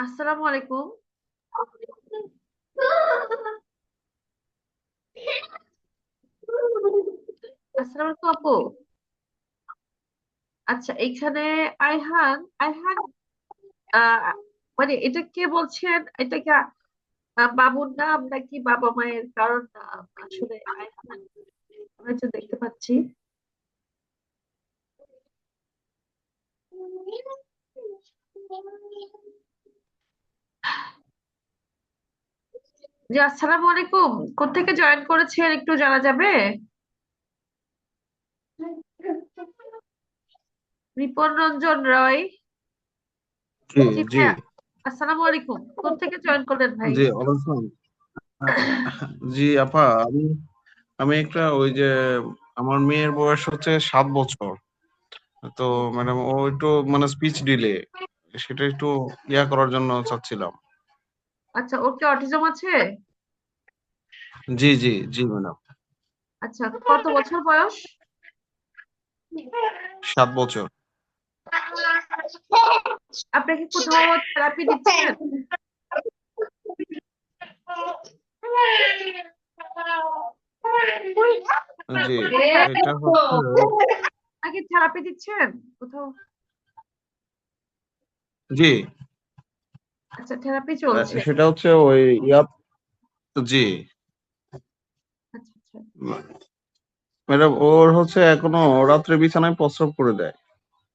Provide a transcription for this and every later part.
আসসালামু আলাইকুম। আসসালামু আলাইকুম আপু। আচ্ছা, এইখানে আইহান আইহান আহ মানে এটা কে বলছেন? এটা কি বাবুর নাম নাকি বাবা মায়ের কারণ নাম? আসলে আইহান আমি তো দেখতে পাচ্ছি। জি, আসসালামু আলাইকুম। কোত্থেকে জয়েন করেছেন একটু জানা যাবে? রিপন রঞ্জন রয়। জি জি জি ভাইয়া, আসসালামু আলাইকুম। কোত্থেকে জয়েন করলেন ভাই? জি অবশ্যই। জি আপা, আমি আমি একটা ওই যে আমার মেয়ের বয়স হচ্ছে 7 বছর। তো ম্যাডাম ও একটু মানে স্পিচ ডিলে, সেটা একটু করার জন্য চাচ্ছিলাম। আচ্ছা, ওর কি অটিজম আছে? জি জি জি ম্যাডাম। আচ্ছা, কত বছর বয়স? 7 বছর। আপনি কি কোথাও থেরাপি দিচ্ছেন? জি, এটা হচ্ছে। নাকি থেরাপি দিচ্ছেন কোথাও? জি, আচ্ছা, থেরাপি চলছে। সেটা হচ্ছে ওই ইয়া। জি আচ্ছা আচ্ছা। ম্যাডাম, ওর হচ্ছে এখনো রাত্রে বিছানায় প্রস্রাব করে দেয়।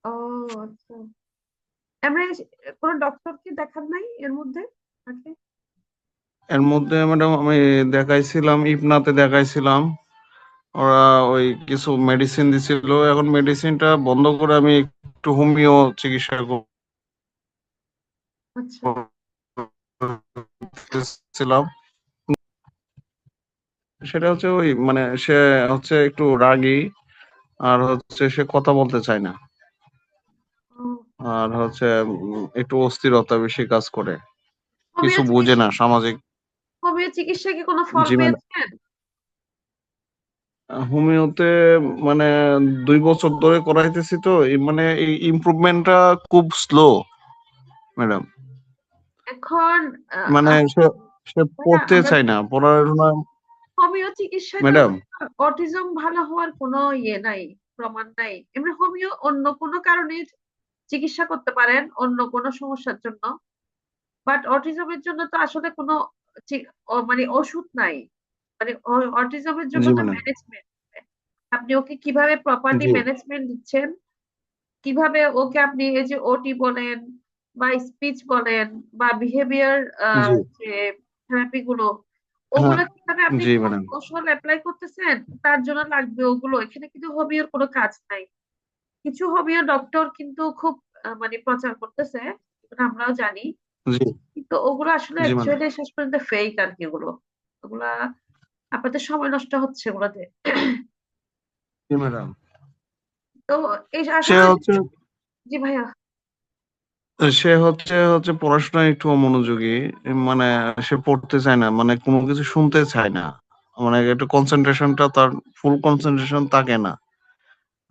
ও আচ্ছা। এমনি কোন ডক্টরকে দেখান নাই এর মধ্যে আগে? এর মধ্যে ম্যাডাম আমি দেখাইছিলাম, ইপনাতে দেখাইছিলাম। ওরা ওই কিছু মেডিসিন দিছিল, এখন মেডিসিনটা বন্ধ করে আমি একটু হোমিও চিকিৎসা আচ্ছা। করতেছিলাম। সেটা হচ্ছে ওই মানে সে হচ্ছে একটু রাগী, আর হচ্ছে সে কথা বলতে চায় না, ও, আর হচ্ছে একটু অস্থিরতা বেশি কাজ করে, কিছু হোমিও বুঝে চিকিৎসা না সামাজিক। হোমিও চিকিৎসা কি কোনো ফল জি ম্যাডাম। পেয়েছেন? হোমিওতে মানে 2 বছর ধরে করাইতেছি, তো মানে এই ইমপ্রুভমেন্টটা খুব স্লো ম্যাডাম। এখন মানে সে সে ভাইয়া, পড়তে আমরা চায় না, পড়াশোনা। হোমিও চিকিৎসায় তো ম্যাডাম। অটিজম ভালো হওয়ার কোনো ইয়ে নাই, প্রমাণ নাই। এমনি হোমিও অন্য কোনো কারণে চিকিৎসা করতে পারেন, অন্য কোনো সমস্যার জন্য। বাট অটিজমের জন্য তো আসলে কোনো মানে ওষুধ নাই। মানে অটিজমের জন্য জি তো ম্যাডাম। ম্যানেজমেন্ট। আপনি ওকে কিভাবে প্রপারলি জি ম্যানেজমেন্ট দিচ্ছেন, কিভাবে ওকে আপনি এই যে ওটি বলেন বা স্পিচ বলেন বা বিহেভিয়ার জি যে থেরাপি গুলো, হ্যাঁ। ওগুলো কিভাবে আপনি জি ম্যাডাম। কৌশল অ্যাপ্লাই করতেছেন, তার জন্য লাগবে ওগুলো। এখানে কিন্তু হোমিওর কোনো কাজ নাই। কিছু হোমিও ডক্টর কিন্তু খুব মানে প্রচার করতেছে, এটা আমরাও জানি। জি কিন্তু ওগুলো আসলে জি ম্যাডাম। অ্যাকচুয়ালি শেষ পর্যন্ত ফেক আর কি। ওগুলো ওগুলা আপনাদের সময় নষ্ট হচ্ছে ওগুলোতে। জি ম্যাডাম। তো এই সে আসলে হচ্ছে জি ভাইয়া। সে হচ্ছে হচ্ছে পড়াশোনায় একটু অমনোযোগী। মানে সে পড়তে চায় না, মানে কোনো কিছু শুনতে চায় না। মানে একটু কনসেন্ট্রেশনটা তার, ফুল কনসেন্ট্রেশন থাকে না,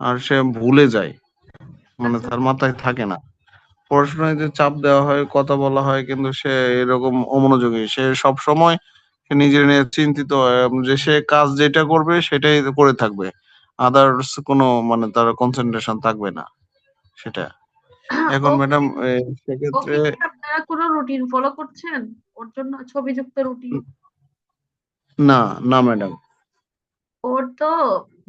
আর সে ভুলে যায়, মানে আচ্ছা তার মাথায় থাকে না। পড়াশোনায় যে চাপ দেওয়া হয়, কথা বলা হয়, কিন্তু সে এরকম অমনোযোগী। সে সব সময় সে নিজের নিয়ে চিন্তিত হয়, যে সে কাজ যেটা করবে সেটাই করে থাকবে। আদার্স কোনো মানে তার কনসেন্ট্রেশন থাকবে না সেটা। এখন ওকে ম্যাডাম সেক্ষেত্রে। ওকে কি আপনারা কোনো রুটিন ফলো করছেন ওর জন্য, ছবিযুক্ত রুটিন? না, না ম্যাডাম। ওর তো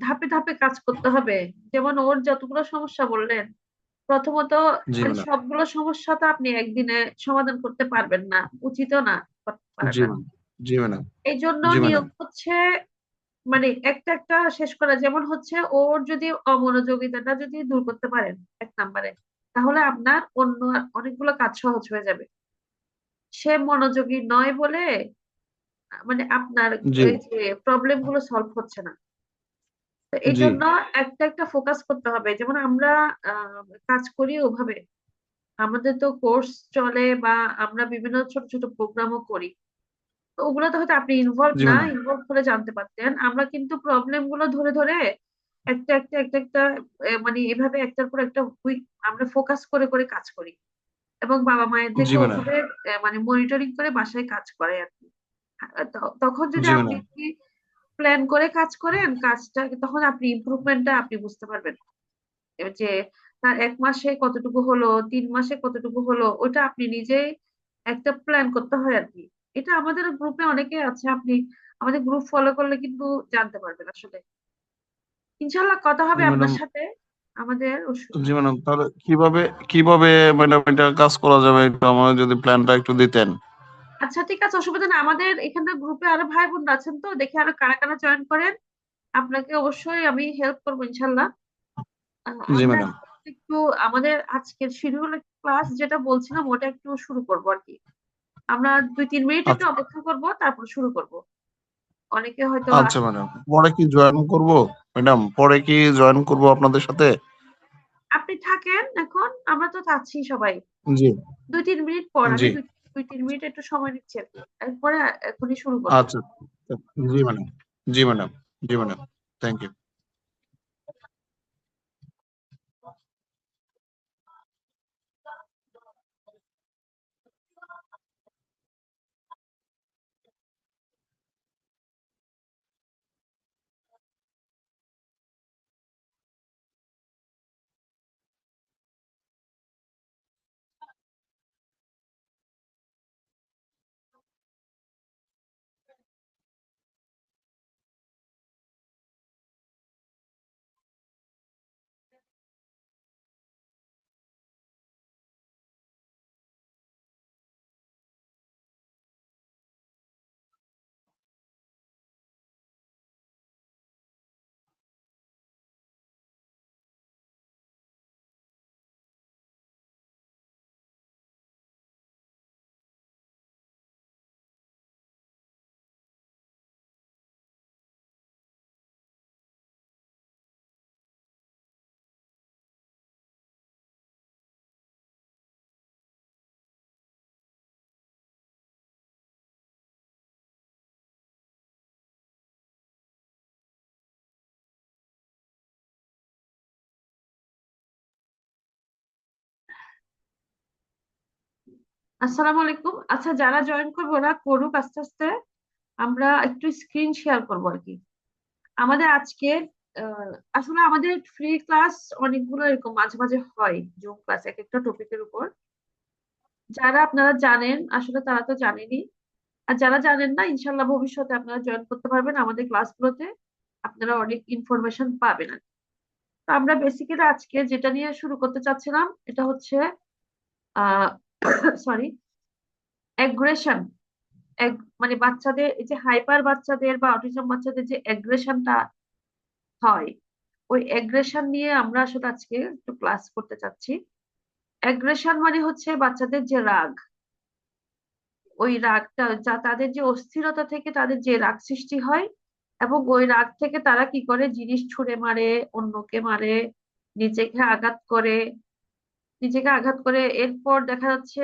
ধাপে ধাপে কাজ করতে হবে। যেমন ওর যতগুলো সমস্যা বললেন, প্রথমত জি মানে ম্যাডাম। সবগুলো সমস্যা তো আপনি একদিনে সমাধান করতে পারবেন না, উচিতও না, করতে পারেন জি না। ম্যাডাম। জি ম্যাডাম। এই জন্য জি ম্যাডাম। নিয়ম হচ্ছে মানে একটা একটা শেষ করা। যেমন হচ্ছে ওর যদি অমনোযোগিতাটা যদি দূর করতে পারেন এক নাম্বারে, তাহলে আপনার অন্য অনেকগুলো কাজ সহজ হয়ে যাবে। সে মনোযোগী নয় বলে মানে আপনার জি এই যে প্রবলেম গুলো সলভ হচ্ছে না। তো এই জি জন্য একটা একটা ফোকাস করতে হবে। যেমন আমরা কাজ করি ওভাবে, আমাদের তো কোর্স চলে বা আমরা বিভিন্ন ছোট ছোট প্রোগ্রামও করি। তো ওগুলোতে হয়তো আপনি ইনভলভ জি না, ম্যাডাম। ইনভলভ হলে জানতে পারতেন। আমরা কিন্তু প্রবলেম গুলো ধরে ধরে একটা একটা একটা একটা মানে এভাবে একটার পর একটা আমরা ফোকাস করে করে কাজ করি। এবং বাবা মায়ের জি থেকে ম্যাডাম। ওভাবে মানে মনিটরিং করে বাসায় কাজ করে আর কি। তখন যদি জি আপনি ম্যাডাম। প্ল্যান করে কাজ করেন কাজটা, তখন আপনি ইমপ্রুভমেন্টটা আপনি বুঝতে পারবেন যে তার 1 মাসে কতটুকু হলো, 3 মাসে কতটুকু হলো, ওটা আপনি নিজেই একটা প্ল্যান করতে হয় আর কি। এটা আমাদের গ্রুপে অনেকে আছে, আপনি আমাদের গ্রুপ ফলো করলে কিন্তু জানতে পারবেন আসলে। ইনশাল্লাহ কথা হবে আপনার ম্যাডাম। সাথে আমাদের জি ম্যাডাম, তাহলে কিভাবে কিভাবে ম্যাডাম এটা কাজ করা যাবে, একটু আমাদের যদি প্ল্যানটা একটু দিতেন। আচ্ছা ঠিক আছে, অসুবিধা নেই। আমাদের এখানে গ্রুপে আরো ভাই বোন আছেন, তো দেখি আরো কারা কারা জয়েন করেন। আপনাকে অবশ্যই আমি হেল্প করবো ইনশাল্লাহ। জি আমরা ম্যাডাম। এখন একটু আমাদের আজকের শিডিউল ক্লাস যেটা বলছিলাম ওটা একটু শুরু করবো আর কি। আমরা 2-3 মিনিট একটু আচ্ছা। অপেক্ষা করব, তারপর শুরু করব। অনেকে হয়তো আচ্ছা ম্যাডাম, পরে কি জয়েন করব? ম্যাডাম, পরে কি জয়েন করব আপনাদের সাথে? আপনি থাকেন এখন, আমরা তো আছি সবাই। জি। 2-3 মিনিট পর আমি জি। 2-3 মিনিট একটু সময় নিচ্ছি আর কি, এরপরে এখনই শুরু করব। আচ্ছা। জি ম্যাডাম। জি ম্যাডাম। জি ম্যাডাম। Thank you. আসসালামু আলাইকুম। আচ্ছা, যারা জয়েন করবো ওরা করুক আস্তে আস্তে। আমরা একটু স্ক্রিন শেয়ার করবো আর কি। আমাদের আজকে আহ, আসলে আমাদের ফ্রি ক্লাস অনেকগুলো এরকম মাঝে মাঝে হয়, জুম ক্লাস এক একটা টপিকের উপর। যারা আপনারা জানেন আসলে তারা তো জানেনই, আর যারা জানেন না ইনশাল্লাহ ভবিষ্যতে আপনারা জয়েন করতে পারবেন আমাদের ক্লাসগুলোতে। আপনারা অনেক ইনফরমেশন পাবেন আর কি। তো আমরা বেসিক্যালি আজকে যেটা নিয়ে শুরু করতে চাচ্ছিলাম এটা হচ্ছে আহ সরি, অ্যাগ্রেশন। মানে বাচ্চাদের এই যে হাইপার বাচ্চাদের বা অটিজম বাচ্চাদের যে অ্যাগ্রেশনটা হয়, ওই অ্যাগ্রেশন নিয়ে আমরা আসলে আজকে একটু ক্লাস করতে চাচ্ছি। অ্যাগ্রেশন মানে হচ্ছে বাচ্চাদের যে রাগ, ওই রাগটা যা তাদের যে অস্থিরতা থেকে তাদের যে রাগ সৃষ্টি হয়, এবং ওই রাগ থেকে তারা কি করে জিনিস ছুঁড়ে মারে, অন্যকে মারে, নিজেকে আঘাত করে। এরপর দেখা যাচ্ছে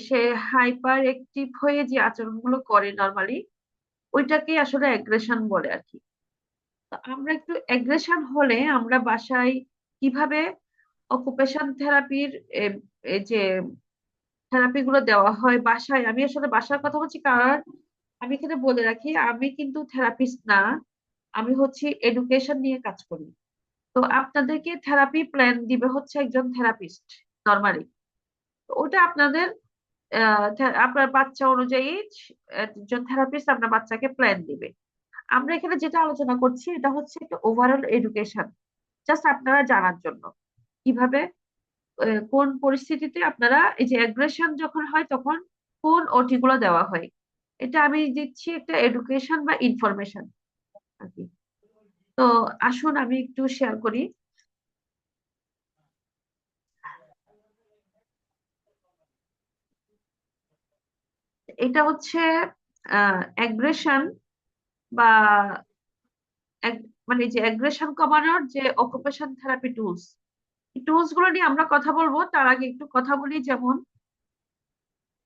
সে হাইপার অ্যাক্টিভ হয়ে যে আচরণগুলো করে নর্মালি, ওইটাকে আসলে অ্যাগ্রেশন বলে আর কি। তো আমরা একটু অ্যাগ্রেশন হলে আমরা বাসায় কিভাবে অকুপেশন থেরাপির যে থেরাপি গুলো দেওয়া হয় বাসায়। আমি আসলে বাসার কথা বলছি, কারণ আমি এখানে বলে রাখি আমি কিন্তু থেরাপিস্ট না, আমি হচ্ছে এডুকেশন নিয়ে কাজ করি। তো আপনাদেরকে থেরাপি প্ল্যান দিবে হচ্ছে একজন থেরাপিস্ট নর্মালি। ওটা আপনাদের আপনার বাচ্চা অনুযায়ী একজন থেরাপিস্ট আপনার বাচ্চাকে প্ল্যান দিবে। আমরা এখানে যেটা আলোচনা করছি এটা হচ্ছে একটা ওভারঅল এডুকেশন, জাস্ট আপনারা জানার জন্য কিভাবে কোন পরিস্থিতিতে আপনারা এই যে অ্যাগ্রেশন যখন হয় তখন কোন ওটি গুলো দেওয়া হয়। এটা আমি দিচ্ছি একটা এডুকেশন বা ইনফরমেশন আর কি। তো আসুন আমি একটু শেয়ার করি। এটা হচ্ছে অ্যাগ্রেশন বা মানে যে অ্যাগ্রেশন কমানোর যে অকুপেশন থেরাপি টুলস, এই টুলস গুলো নিয়ে আমরা কথা বলবো। তার আগে একটু কথা বলি, যেমন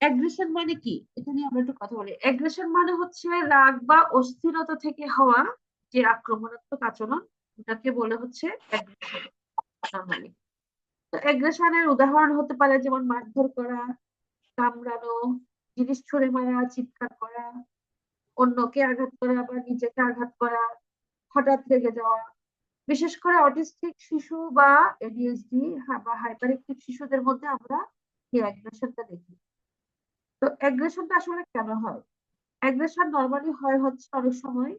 অ্যাগ্রেশন মানে কি, এটা নিয়ে আমরা একটু কথা বলি। অ্যাগ্রেশন মানে হচ্ছে রাগ বা অস্থিরতা থেকে হওয়া যে আক্রমণাত্মক আচরণ, ওটাকে বলে হচ্ছে অ্যাগ্রেশন নরমালি। তো অ্যাগ্রেশনের উদাহরণ হতে পারে যেমন মারধর করা, কামড়ানো, জিনিস ছুঁড়ে মারা, চিৎকার করা, অন্যকে আঘাত করা বা নিজেকে আঘাত করা, হঠাৎ রেগে যাওয়া। বিশেষ করে অটিস্টিক শিশু বা এডিএইচডি বা হাইপার অ্যাক্টিভ শিশুদের মধ্যে আমরা এই অ্যাগ্রেশনটা দেখি। তো অ্যাগ্রেশনটা আসলে কেন হয়? অ্যাগ্রেশন নর্মালি হয় হচ্ছে অনেক সময়,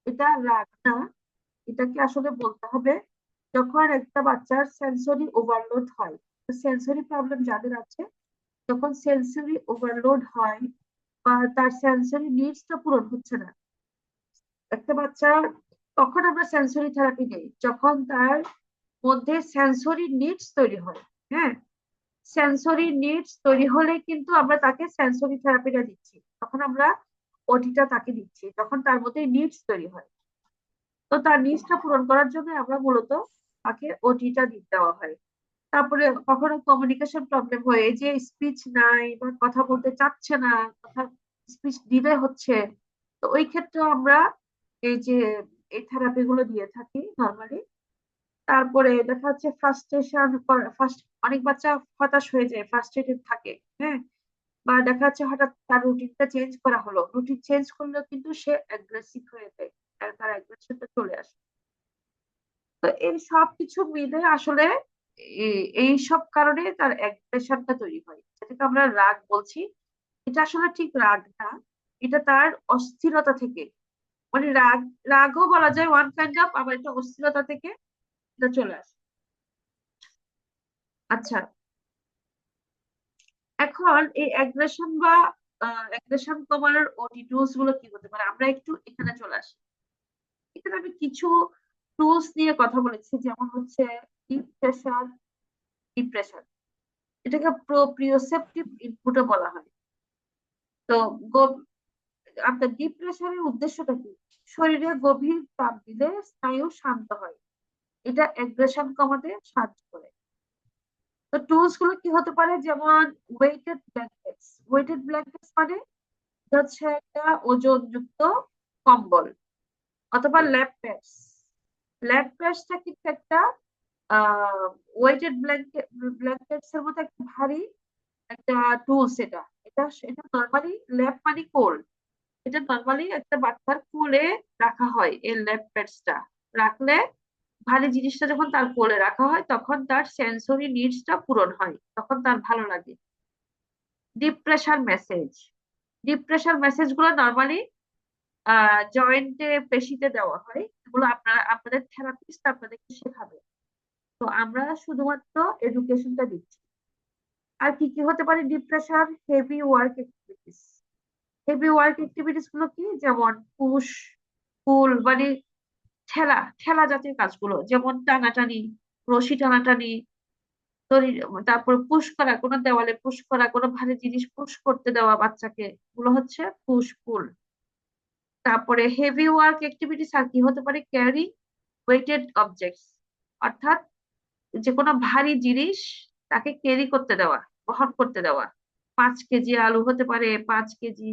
এটা রাগ না, এটাকে আসলে বলতে হবে যখন একটা বাচ্চার সেন্সরি ওভারলোড হয়। সেন্সরি প্রবলেম যাদের আছে, যখন সেন্সরি ওভারলোড হয় বা তার সেন্সরি নিডসটা পূরণ হচ্ছে না একটা বাচ্চার, তখন আমরা সেন্সরি থেরাপি দেই যখন তার মধ্যে সেন্সরি নিডস তৈরি হয়। হ্যাঁ, সেন্সরি নিডস তৈরি হলে কিন্তু আমরা তাকে সেন্সরি থেরাপিটা দিচ্ছি, তখন আমরা ওটিটা তাকে দিচ্ছি যখন তার মধ্যে নিডস তৈরি হয়। তো তার নিডসটা পূরণ করার জন্য আমরা মূলত তাকে ওটিটা দিতে দেওয়া হয়। তারপরে কখনো কমিউনিকেশন প্রবলেম হয়, এই যে স্পিচ নাই বা কথা বলতে চাচ্ছে না, কথা স্পিচ ডিলে হচ্ছে, তো ওই ক্ষেত্রে আমরা এই যে এই থেরাপি গুলো দিয়ে থাকি নর্মালি। তারপরে দেখা যাচ্ছে ফ্রাস্ট্রেশন, ফার্স্ট অনেক বাচ্চা হতাশ হয়ে যায়, ফ্রাস্ট্রেটেড থাকে। হ্যাঁ, বা দেখা যাচ্ছে হঠাৎ তার রুটিনটা চেঞ্জ করা হলো, রুটিন চেঞ্জ করলেও কিন্তু সে অ্যাগ্রেসিভ হয়ে যায়, আর তার অ্যাগ্রেশনটা চলে আসে। তো এই সব কিছু মিলে আসলে এই সব কারণে তার অ্যাগ্রেশনটা তৈরি হয়, যেটাকে আমরা রাগ বলছি। এটা আসলে ঠিক রাগ না, এটা তার অস্থিরতা থেকে, মানে রাগ, রাগও বলা যায় ওয়ান কাইন্ড অফ, আবার এটা অস্থিরতা থেকে এটা চলে আসে। আচ্ছা, এখন এই অ্যাগ্রেশন বা অ্যাগ্রেশন কমানোর ওটি টুলস গুলো কি হতে পারে, আমরা একটু এখানে চলে আসি। এখানে আমি কিছু টুলস নিয়ে কথা বলেছি, যেমন হচ্ছে ডিপ প্রেশার, ডিপ্রেশন, এটাকে প্রোপ্রিওসেপটিভ ইনপুটও বলা হয়। তো আপনার ডিপ প্রেশারের উদ্দেশ্যটা কি? শরীরে গভীর চাপ দিলে স্নায়ু শান্ত হয়, এটা অ্যাগ্রেশন কমাতে সাহায্য করে। তো টুলস গুলো কি হতে পারে, যেমন ওয়েটেড ব্ল্যাঙ্কেটস। ওয়েটেড ব্ল্যাঙ্কেটস মানে এটা হচ্ছে একটা ওজনযুক্ত কম্বল, অথবা ল্যাপ প্যাডস। ল্যাপ প্যাডসটা কিন্তু একটা ওয়েটেড ব্ল্যাঙ্কেটস এর মতো একটা ভারী একটা টুলস। এটা এটা এটা নর্মালি ল্যাপ মানে কোল, এটা নর্মালি একটা বাচ্চার কোলে রাখা হয়। এই ল্যাপ প্যাডসটা রাখলে, ভারী জিনিসটা যখন তার কোলে রাখা হয় তখন তার সেন্সরি নিডসটা পূরণ হয়, তখন তার ভালো লাগে। Deep pressure message, deep pressure message গুলো নর্মালি জয়েন্টে, পেশিতে দেওয়া হয়। এগুলো আপনারা, আপনাদের থেরাপিস্ট আপনাদেরকে শেখাবে, তো আমরা শুধুমাত্র এডুকেশনটা দিচ্ছি। আর কি কি হতে পারে deep pressure? Heavy work activities. Heavy work activities গুলো কি, যেমন পুশ পুল, মানে ঠেলা ঠেলা জাতীয় কাজগুলো, যেমন টানাটানি, রশি টানাটানি, দড়ি, তারপর পুশ করা, কোনো দেওয়ালে পুশ করা, কোনো ভারী জিনিস পুশ করতে দেওয়া বাচ্চাকে, এগুলো হচ্ছে পুশ পুল। তারপরে হেভি ওয়ার্ক অ্যাক্টিভিটিস আর কি হতে পারে, ক্যারি ওয়েটেড অবজেক্টস, অর্থাৎ যে কোনো ভারী জিনিস তাকে ক্যারি করতে দেওয়া, বহন করতে দেওয়া। 5 কেজি আলু হতে পারে, 5 কেজি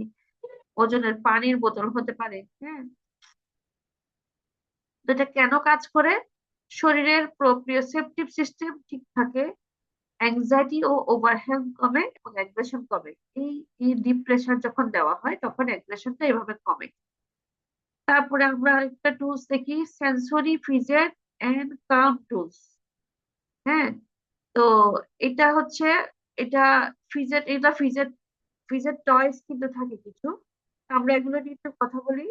ওজনের পানির বোতল হতে পারে। হ্যাঁ, তো এটা কেন কাজ করে? শরীরের প্রোপ্রিওসেপটিভ সিস্টেম ঠিক থাকে, অ্যাংজাইটি ও ওভারহেলম কমে এবং অ্যাগ্রেশন কমে। এই এই ডিপ প্রেশার যখন দেওয়া হয় তখন অ্যাগ্রেশনটা এভাবে কমে। তারপরে আমরা একটা টুলস দেখি, sensory fidget and come tools. হ্যাঁ, তো এটা হচ্ছে, এটা ফিজেট, এটা ফিজেট, ফিজেট টয়স কিন্তু থাকে কিছু, আমরা এগুলো নিয়ে একটু কথা বলি।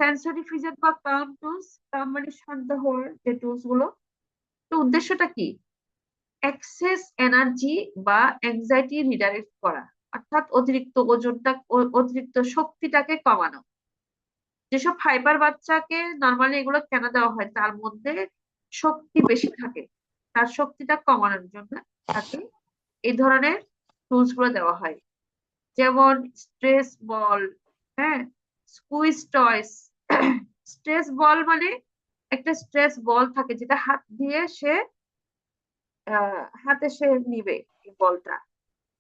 সেন্সরি ফিজেট বা কাম টুলস, কাম মানে শান্ত হওয়ার যে টুলস গুলো, তো উদ্দেশ্যটা কি? এক্সেস এনার্জি বা অ্যাংজাইটি রিডাইরেক্ট করা, অর্থাৎ অতিরিক্ত ওজনটা, অতিরিক্ত শক্তিটাকে কমানো। যেসব ফাইবার বাচ্চাকে নর্মালি এগুলো কেন দেওয়া হয়, তার মধ্যে শক্তি বেশি থাকে, তার শক্তিটা কমানোর জন্য তাকে এই ধরনের টুলস গুলো দেওয়া হয়। যেমন স্ট্রেস বল, হ্যাঁ, স্কুইজ টয়স। স্ট্রেস বল মানে একটা স্ট্রেস বল থাকে যেটা হাত দিয়ে সে হাতে সে নিবে এই বলটা,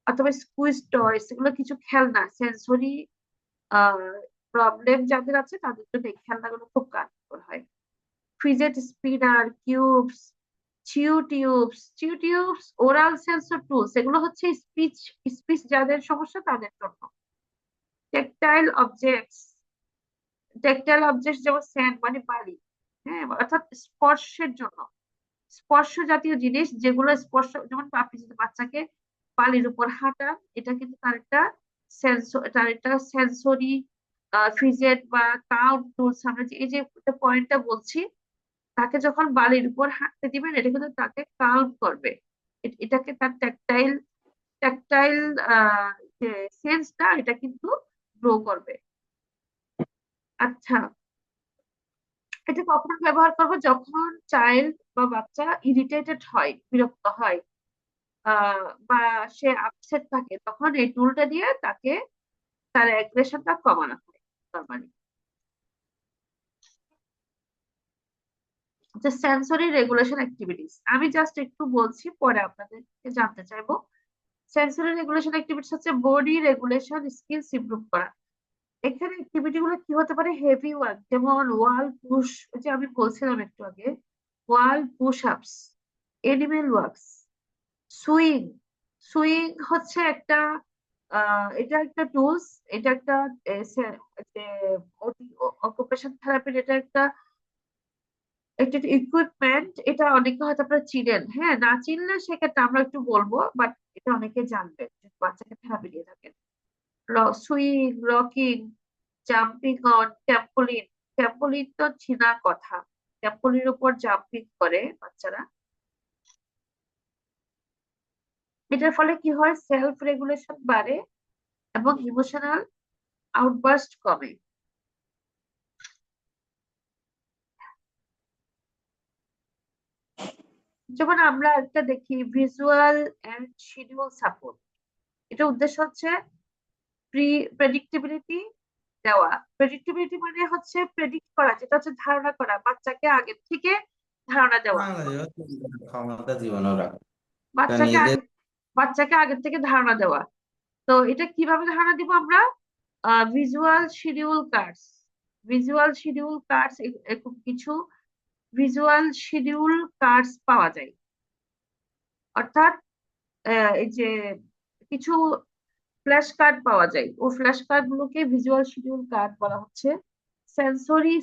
অথবা স্কুইজ টয়স, এগুলো কিছু খেলনা, সেন্সরি প্রবলেম যাদের আছে তাদের জন্য এই খেলনাগুলো খুব কার্যকর হয়। ফিজেট স্পিনার, কিউবস, চিউ টিউবস, ওরাল সেন্সর টুলস, এগুলো হচ্ছে স্পিচ স্পিচ যাদের সমস্যা তাদের জন্য। টেকটাইল অবজেক্টস, টেকটাইল অবজেক্টস যেমন স্যান্ড মানে বালি, হ্যাঁ, অর্থাৎ স্পর্শের জন্য, স্পর্শ জাতীয় জিনিস যেগুলো স্পর্শ, যেমন আপনি যদি বাচ্চাকে বালির উপর হাঁটান, এটা কিন্তু তার একটা সেন্সরি ফিজেট বা কাউন্ট টুলস, আমরা যে এই যে পয়েন্টটা বলছি, তাকে যখন বালির উপর হাঁটতে দিবেন এটা কিন্তু তাকে কাউন্ট করবে। এটাকে তার ট্যাকটাইল ট্যাকটাইল যে সেন্সটা এটা কিন্তু গ্রো করবে। আচ্ছা, এটা কখন ব্যবহার করবো? যখন চাইল্ড বা বাচ্চা ইরিটেটেড হয়, বিরক্ত হয়, বা সে আপসেট থাকে, তখন এই টুলটা দিয়ে তাকে তার অ্যাগ্রেশনটা কমানো হয় নরমালি। যে সেন্সরি রেগুলেশন অ্যাক্টিভিটিস, আমি জাস্ট একটু বলছি, পরে আপনাদেরকে জানতে চাইবো। সেন্সরি রেগুলেশন অ্যাক্টিভিটিস হচ্ছে বডি রেগুলেশন স্কিলস ইমপ্রুভ করা। এখানে অ্যাক্টিভিটি গুলো কি হতে পারে? হেভি ওয়ার্ক, যেমন ওয়াল পুশ, যে আমি বলছিলাম একটু আগে, wall push ups, animal works, swing. Swing হচ্ছে একটা এটা একটা টুলস, এটা একটা অকুপেশন থেরাপির, এটা একটা একটা ইকুইপমেন্ট। এটা অনেকে হয়তো আপনারা চিনেন, হ্যাঁ, না চিনলে সেক্ষেত্রে আমরা একটু বলবো, বাট এটা অনেকে জানবেন যদি বাচ্চাকে থেরাপি দিয়ে থাকেন। Swing, rocking, jumping on trampoline. Trampoline তো চেনা কথা, ট্যাম্পোলিনের উপর জাম্পিং করে বাচ্চারা। এটার ফলে কি হয়? সেলফ রেগুলেশন বাড়ে এবং ইমোশনাল আউটবার্স্ট কমে। যেমন আমরা একটা দেখি ভিজুয়াল এন্ড শিডিউল সাপোর্ট। এটা উদ্দেশ্য হচ্ছে প্রেডিক্টেবিলিটি দেওয়া। প্রেডিক্টেবিলিটি মানে হচ্ছে প্রেডিক্ট করা, যেটা হচ্ছে ধারণা করা, বাচ্চাকে আগে থেকে ধারণা দেওয়া। বাংলাদেশের ক্ষমতা জীবনও রাখে। তা বাচ্চাকে নিজেদের আগে বাচ্চাকে আগে থেকে ধারণা দেওয়া। তো এটা কিভাবে ধারণা দিব আমরা? Visual schedule cards, visual schedule cards, এরকম কিছু ভিজুয়াল শিডিউল কার্ডস পাওয়া যায়। অর্থাৎ এই যে কিছু ফ্ল্যাশ কার্ড পাওয়া যায়, ও ফ্ল্যাশ কার্ড গুলোকে ভিজুয়াল শিডিউল কার্ড বলা হচ্ছে। Sensory,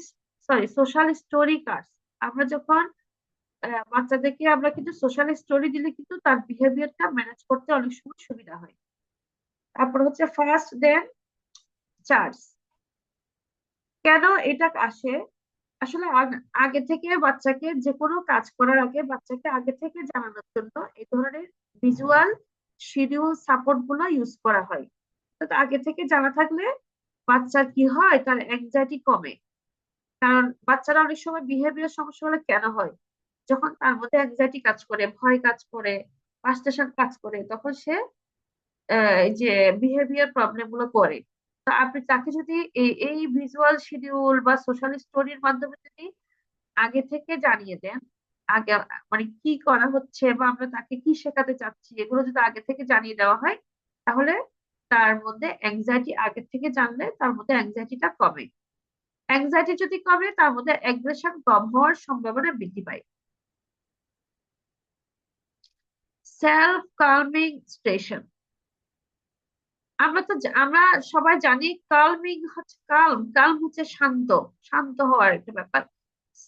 sorry, social story card. আমরা যখন বাচ্চাদেরকে আমরা কিন্তু সোশ্যাল স্টোরি দিলে কিন্তু তার বিহেভিয়ারটা ম্যানেজ করতে অনেক সময় সুবিধা হয়। তারপর হচ্ছে ফার্স্ট দেন চার্জ। কেন এটা আসে? আসলে আগে থেকে বাচ্চাকে যে কোনো কাজ করার আগে বাচ্চাকে আগে থেকে জানানোর জন্য এই ধরনের ভিজুয়াল শিডিউল সাপোর্ট গুলো ইউজ করা হয়। তো আগে থেকে জানা থাকলে বাচ্চার কি হয়? তার অ্যাংজাইটি কমে। কারণ বাচ্চারা অনেক সময় বিহেভিয়ার সমস্যা হলে কেন হয়? যখন তার মধ্যে অ্যাংজাইটি কাজ করে, ভয় কাজ করে, ফ্রাস্ট্রেশন কাজ করে, তখন সে এই যে বিহেভিয়ার প্রবলেম গুলো করে। তো আপনি তাকে যদি এই ভিজুয়াল শিডিউল বা সোশ্যাল স্টোরির মাধ্যমে যদি আগে থেকে জানিয়ে দেন, আগে মানে কি করা হচ্ছে বা আমরা তাকে কি শেখাতে চাচ্ছি, এগুলো যদি আগে থেকে জানিয়ে দেওয়া হয়, তাহলে তার মধ্যে অ্যাংজাইটি আগে থেকে জানলে তার মধ্যে অ্যাংজাইটিটা কমে। অ্যাংজাইটি যদি কমে, তার মধ্যে অ্যাগ্রেশন কম হওয়ার সম্ভাবনা বৃদ্ধি পায়। সেলফ কালমিং স্টেশন, আমরা সবাই জানি কালমিং হচ্ছে কালম, কালম হচ্ছে শান্ত, শান্ত হওয়ার একটা ব্যাপার।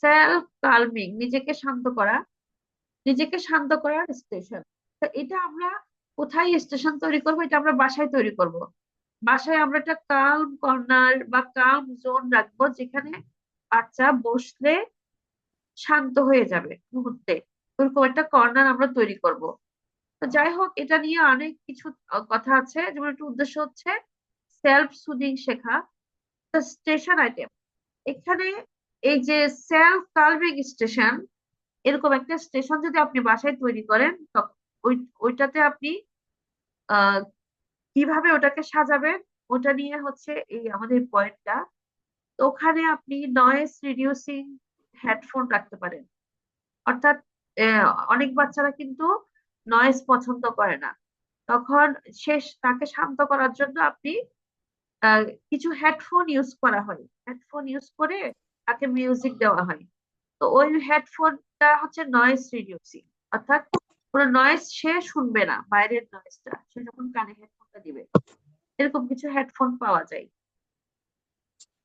সেলফ কালমিং, নিজেকে শান্ত করা, নিজেকে শান্ত করার স্টেশন। তো এটা আমরা কোথায় স্টেশন তৈরি করবো? এটা আমরা বাসায় তৈরি করব। বাসায় আমরা একটা কালম কর্নার বা কালম জোন রাখবো, যেখানে বাচ্চা বসলে শান্ত হয়ে যাবে মুহূর্তে। ওরকম একটা কর্নার আমরা তৈরি করব। তো যাই হোক, এটা নিয়ে অনেক কিছু কথা আছে। যেমন একটা উদ্দেশ্য হচ্ছে সেলফ সুদিং শেখা। স্টেশন আইটেম, এখানে এই যে সেলফ কালমিং স্টেশন, এরকম একটা স্টেশন যদি আপনি বাসায় তৈরি করেন, ওইটাতে আপনি আহ কিভাবে ওটাকে সাজাবেন, ওটা নিয়ে হচ্ছে এই আমাদের পয়েন্টটা। তো ওখানে আপনি নয়েজ রিডিউসিং হেডফোন রাখতে পারেন। অর্থাৎ অনেক বাচ্চারা কিন্তু নয়েজ পছন্দ করে না, তখন তাকে শান্ত করার জন্য আপনি আহ, কিছু হেডফোন ইউজ করা হয়, হেডফোন ইউজ করে তাকে মিউজিক দেওয়া হয়। তো ওই হেডফোনটা হচ্ছে নয়েজ রিডিউসিং। অর্থাৎ কোনো নয়েজ সে শুনবে না, বাইরের নয়েজটা সে যখন কানে হেডফোনটা দিবে, এরকম কিছু হেডফোন পাওয়া যায়।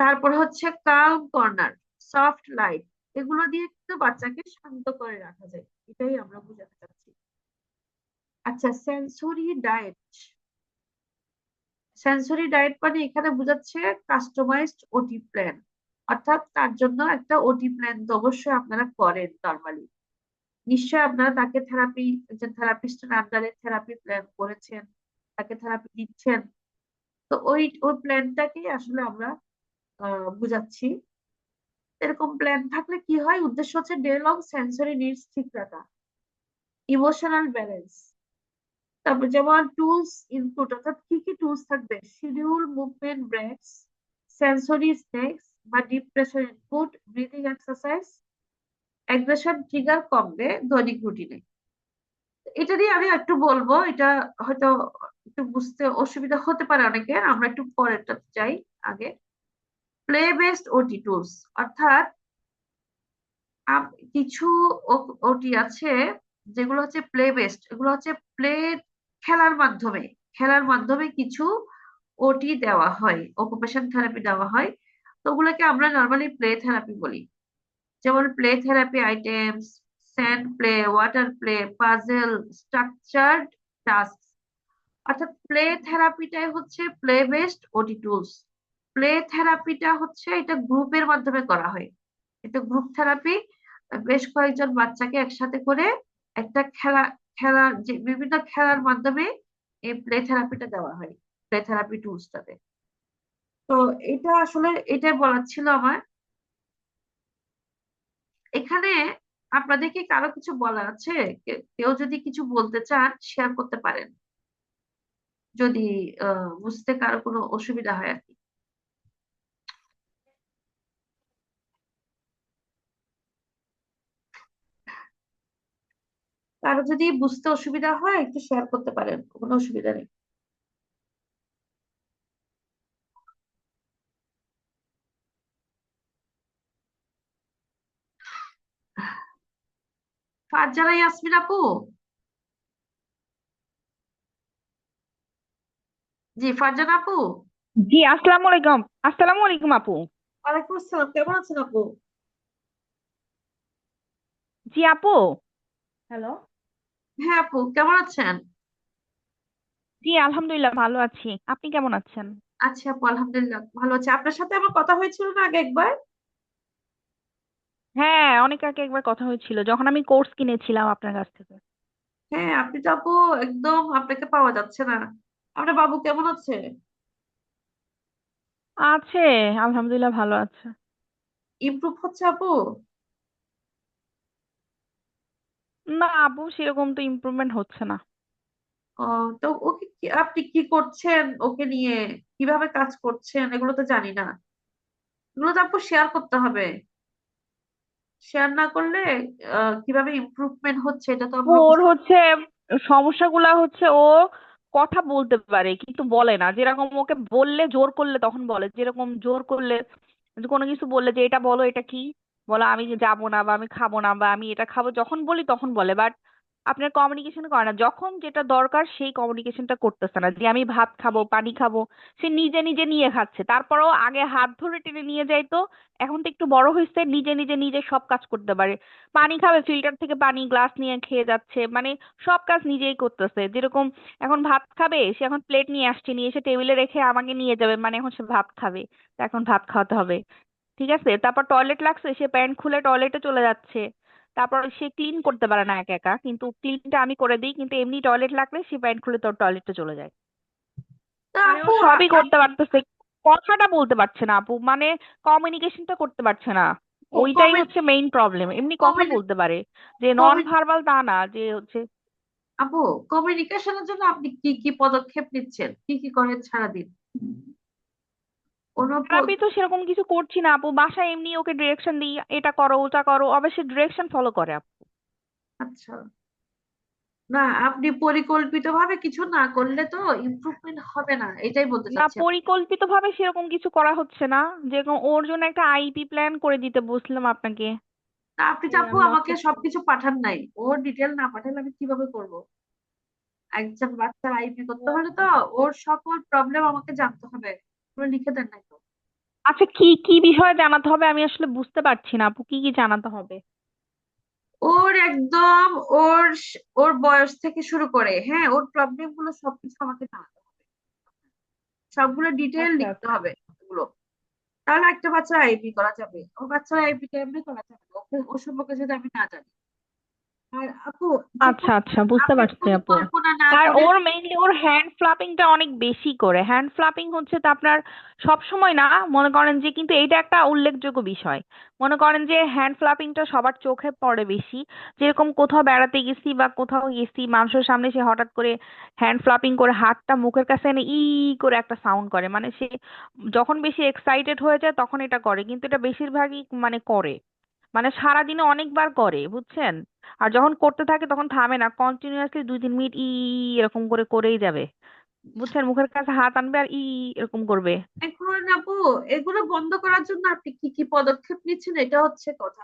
তারপর হচ্ছে কাল্ম কর্নার, সফট লাইট, এগুলো দিয়ে কিন্তু বাচ্চাকে শান্ত করে রাখা যায়, এটাই আমরা বোঝাতে চাচ্ছি। আচ্ছা, সেন্সরি ডায়েট। সেন্সরি ডায়েট মানে এখানে বোঝাচ্ছে কাস্টমাইজড ওটি প্ল্যান, অর্থাৎ তার জন্য একটা ওটি প্ল্যান তো অবশ্যই আপনারা করেন নর্মালি। নিশ্চয়ই আপনারা তাকে থেরাপি, একজন থেরাপিস্টের আন্ডারে থেরাপি প্ল্যান করেছেন, তাকে থেরাপি দিচ্ছেন। তো ওই ওই প্ল্যানটাকেই আসলে আমরা বুঝাচ্ছি। এরকম প্ল্যান থাকলে কি হয়, উদ্দেশ্য হচ্ছে ডে লং সেন্সরি নিডস ঠিক রাখা, ইমোশনাল ব্যালেন্স। তারপর যেমন টুলস ইনপুট, অর্থাৎ কি কি টুলস থাকবে, schedule movement breaks, sensory snacks বা deep pressure input, breathing exercise, aggression trigger কমবে দৈনিক রুটিনে। এটা দিয়ে আমি একটু বলবো, এটা হয়তো একটু বুঝতে অসুবিধা হতে পারে অনেকের, আমরা একটু পরেরটা চাই আগে। প্লে বেসড ওটি টুলস, অর্থাৎ কিছু ওটি আছে যেগুলো হচ্ছে প্লে বেসড, এগুলো হচ্ছে প্লে, খেলার মাধ্যমে, খেলার মাধ্যমে কিছু ওটি দেওয়া হয়, অকুপেশন থেরাপি দেওয়া হয়। তো ওগুলোকে আমরা নর্মালি প্লে থেরাপি বলি। যেমন play therapy items, sand play, water play, puzzle, structured task. অর্থাৎ প্লে থেরাপিটাই হচ্ছে play based OT tools. Play থেরাপিটা হচ্ছে এটা গ্রুপের মাধ্যমে করা হয়, এটা গ্রুপ থেরাপি। বেশ কয়েকজন বাচ্চাকে একসাথে করে একটা খেলা, খেলার যে বিভিন্ন খেলার মাধ্যমে এই প্লে থেরাপিটা দেওয়া হয়, প্লে থেরাপি টুলসটাতে। তো এটা আসলে এটাই বলার ছিল আমার। এখানে আপনাদের কি কারো কিছু বলার আছে? কেউ যদি কিছু বলতে চান শেয়ার করতে পারেন, যদি বুঝতে কারো কোনো অসুবিধা হয় আর কি। কারো যদি বুঝতে অসুবিধা হয় একটু শেয়ার করতে পারেন, কোনো অসুবিধা নেই। ফারজানা ইয়াসমিন আপু। জি ফারজানা আপু। জি আসসালামু আলাইকুম। আসসালামু আলাইকুম আপু। ওয়ালাইকুম আসসালাম, কেমন আছেন আপু? জি আপু। হ্যালো। হ্যাঁ আপু, কেমন আছেন? জি আলহামদুলিল্লাহ ভালো আছি, আপনি কেমন আছেন? আচ্ছা আপু, আলহামদুলিল্লাহ ভালো আছে। আপনার সাথে আমার কথা হয়েছিল না আগে একবার? হ্যাঁ অনেক আগে একবার কথা হয়েছিল যখন আমি কোর্স কিনেছিলাম আপনার কাছ থেকে। হ্যাঁ, আপনি তো আপু একদম আপনাকে পাওয়া যাচ্ছে না। আপনার বাবু কেমন আছে? আছে, আলহামদুলিল্লাহ ভালো আছে। ইমপ্রুভ হচ্ছে আপু? না আপু সেরকম তো ইমপ্রুভমেন্ট হচ্ছে না। ও, তো ওকে আপনি কি করছেন ওকে নিয়ে, কিভাবে কাজ করছেন এগুলো তো জানি না, এগুলো তো আপু শেয়ার করতে হবে। শেয়ার না করলে কিভাবে ইমপ্রুভমেন্ট হচ্ছে এটা তো আমরা ওর বুঝতে। হচ্ছে সমস্যাগুলা হচ্ছে ও কথা বলতে পারে কিন্তু বলে না, যেরকম ওকে বললে জোর করলে তখন বলে, যেরকম জোর করলে যে কোনো কিছু বললে যে এটা বলো এটা কি, বলো আমি যে যাবো না বা আমি খাবো না বা আমি এটা খাবো, যখন বলি তখন বলে, বাট আপনার কমিউনিকেশন করে না, যখন যেটা দরকার সেই কমিউনিকেশনটা করতেছে না, যে আমি ভাত খাবো পানি খাবো সে নিজে নিজে নিয়ে খাচ্ছে, তারপরেও আগে হাত ধরে টেনে নিয়ে যাইতো, এখন তো একটু বড় হয়েছে নিজে নিজে নিজে সব কাজ করতে পারে। পানি খাবে ফিল্টার থেকে পানি গ্লাস নিয়ে খেয়ে যাচ্ছে, মানে সব কাজ নিজেই করতেছে, যেরকম এখন ভাত খাবে সে এখন প্লেট নিয়ে আসছে, নিয়ে এসে টেবিলে রেখে আমাকে নিয়ে যাবে, মানে এখন সে ভাত খাবে, তো এখন ভাত খাওয়াতে হবে। ঠিক আছে, তারপর টয়লেট লাগছে সে প্যান্ট খুলে টয়লেটে চলে যাচ্ছে, তারপর সে ক্লিন করতে পারে না একা একা, কিন্তু ক্লিনটা আমি করে দিই, কিন্তু এমনি টয়লেট লাগলে সে প্যান্ট খুলে তোর টয়লেটে চলে যায়। তা মানে ও আপু সবই করতে পারতেছে, কথাটা বলতে পারছে না আপু, মানে কমিউনিকেশনটা করতে পারছে না, ওইটাই হচ্ছে মেইন প্রবলেম। এমনি কথা বলতে পারে, যে নন ভার্বাল তা না যে হচ্ছে। আপু, কমিউনিকেশনের জন্য আপনি কি কি পদক্ষেপ নিচ্ছেন, কি কি করেন সারাদিন? কোনো থেরাপি তো সেরকম কিছু করছি না আপু, বাসায় এমনি ওকে ডিরেকশন দিই, এটা করো ওটা করো, অবশ্যই ডিরেকশন ফলো করে আপু। আচ্ছা, না আপনি পরিকল্পিতভাবে কিছু না করলে তো ইমপ্রুভমেন্ট হবে না, এটাই বলতে না চাচ্ছি আপনাকে। পরিকল্পিত ভাবে সেরকম কিছু করা হচ্ছে না, যেরকম ওর জন্য একটা আইপি প্ল্যান করে দিতে বলছিলাম আপনাকে। না আপনি তো আপু আমরা আমাকে সবকিছু পাঠান নাই, ওর ডিটেল না পাঠালে আমি কিভাবে করব? একজন বাচ্চার আইপি করতে হলে তো ওর সকল প্রবলেম আমাকে জানতে হবে, পুরো লিখে দেন নাই তো। আচ্ছা, কি কি বিষয়ে জানাতে হবে আমি আসলে বুঝতে পারছি না আপু, কি কি জানাতে হবে? ওর একদম ওর বয়স থেকে শুরু করে, হ্যাঁ, ওর প্রবলেম গুলো সবকিছু আমাকে জানাতে হবে, সবগুলো ডিটেল আচ্ছা লিখতে আচ্ছা। হবে ওগুলো। তাহলে একটা বাচ্চার আইপি করা যাবে। ও বাচ্চার আইপি কেমনে করা যাবে ওকে, ও সম্পর্কে যদি আমি না জানি। আর আপু, আচ্ছা যখন আচ্ছা, বুঝতে আপনি পারছি কোনো আপু। কল্পনা না আর করে, ওর মেইনলি ওর হ্যান্ড ফ্লাপিংটা অনেক বেশি করে। হ্যান্ড ফ্লাপিং হচ্ছে তো আপনার সব সময় না, মনে করেন যে, কিন্তু এইটা একটা উল্লেখযোগ্য বিষয়। মনে করেন যে হ্যান্ড ফ্লাপিংটা সবার চোখে পড়ে বেশি। যেরকম কোথাও বেড়াতে গেছি বা কোথাও গেছি মানুষের সামনে, সে হঠাৎ করে হ্যান্ড ফ্লাপিং করে হাতটা মুখের কাছে এনে ই করে একটা সাউন্ড করে, মানে সে যখন বেশি এক্সাইটেড হয়ে যায় তখন এটা করে, কিন্তু এটা বেশিরভাগই মানে করে, মানে সারাদিনে অনেকবার করে, বুঝছেন? আর যখন করতে থাকে তখন থামে না, কন্টিনিউয়াসলি 2-3 মিনিট এরকম করে করেই যাবে, বুঝছেন? মুখের কাছে হাত আনবে আর এরকম করবে। এখন আপু এগুলো বন্ধ করার জন্য আপনি কি কি পদক্ষেপ নিচ্ছেন, এটা হচ্ছে কথা।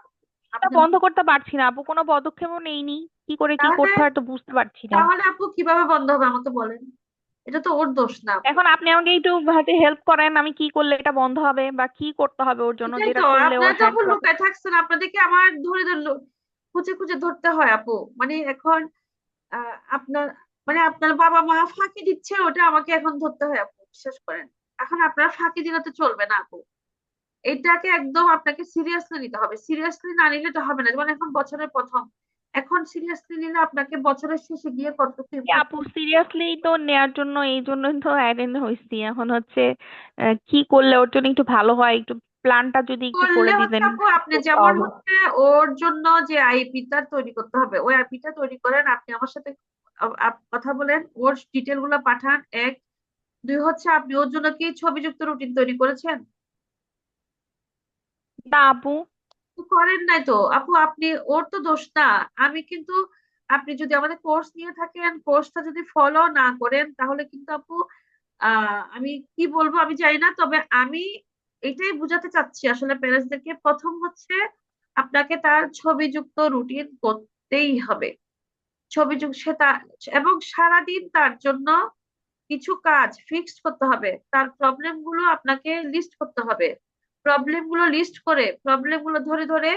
এটা আপনি বন্ধ করতে পারছি না আপু, কোনো পদক্ষেপও নেইনি। কি করে কি তাহলে করতে হয় তো বুঝতে পারছি না। তাহলে আপু কিভাবে বন্ধ হবে আমাকে বলেন? এটা তো ওর দোষ না আপু। এখন আপনি আমাকে একটু হাতে হেল্প করেন, আমি কি করলে এটা বন্ধ হবে বা কি করতে হবে ওর জন্য, এটাই যেটা তো, করলে ওর আপনারা তো হ্যান্ড আপু ফ্লাপিং। লুকায় থাকছেন, আপনাদেরকে আমার ধরে ধরে খুঁজে খুঁজে ধরতে হয় আপু। মানে এখন আপনার, মানে আপনার বাবা মা ফাঁকি দিচ্ছে, ওটা আমাকে এখন ধরতে হয় আপু, বিশ্বাস করেন। এখন আপনারা ফাঁকি দিলে তো চলবে না আপু, এটাকে একদম আপনাকে সিরিয়াসলি নিতে হবে। সিরিয়াসলি না নিলে তো হবে না। যেমন এখন বছরের প্রথম, এখন সিরিয়াসলি নিলে আপনাকে বছরের শেষে গিয়ে কতটুকু ইম্প্রুভ আপু সিরিয়াসলি তো নেয়ার জন্য, এই জন্যই তো অ্যাটেন্ড হয়েছি। এখন হচ্ছে কি করলে ওর জন্য একটু ভালো হয়, একটু প্ল্যানটা যদি একটু করে করলে হচ্ছে দিতেন। আপু, আপনি করতে যেমন হবে। হচ্ছে ওর জন্য যে আইপিটা তৈরি করতে হবে, ওই আইপিটা তৈরি করেন, আপনি আমার সাথে কথা বলেন, ওর ডিটেল গুলো পাঠান। এক, দুই হচ্ছে আপনি ওর জন্য কি ছবিযুক্ত রুটিন তৈরি করেছেন? না আপু। তো করেন নাই তো আপু, আপনি, ওর তো দোষ না। আমি কিন্তু, আপনি যদি আমাদের কোর্স নিয়ে থাকেন, কোর্সটা যদি ফলো না করেন তাহলে কিন্তু আপু, আমি কি বলবো আমি জানি না, তবে আমি এটাই বোঝাতে চাচ্ছি আসলে প্যারেন্টসদেরকে। প্রথম হচ্ছে আপনাকে তার ছবিযুক্ত রুটিন করতেই হবে। ছবিযুক্ত সে তার, এবং সারাদিন তার জন্য কিছু কাজ ফিক্সড করতে হবে। তার প্রবলেম গুলো আপনাকে লিস্ট করতে হবে। প্রবলেম গুলো লিস্ট করে, প্রবলেম গুলো ধরে ধরে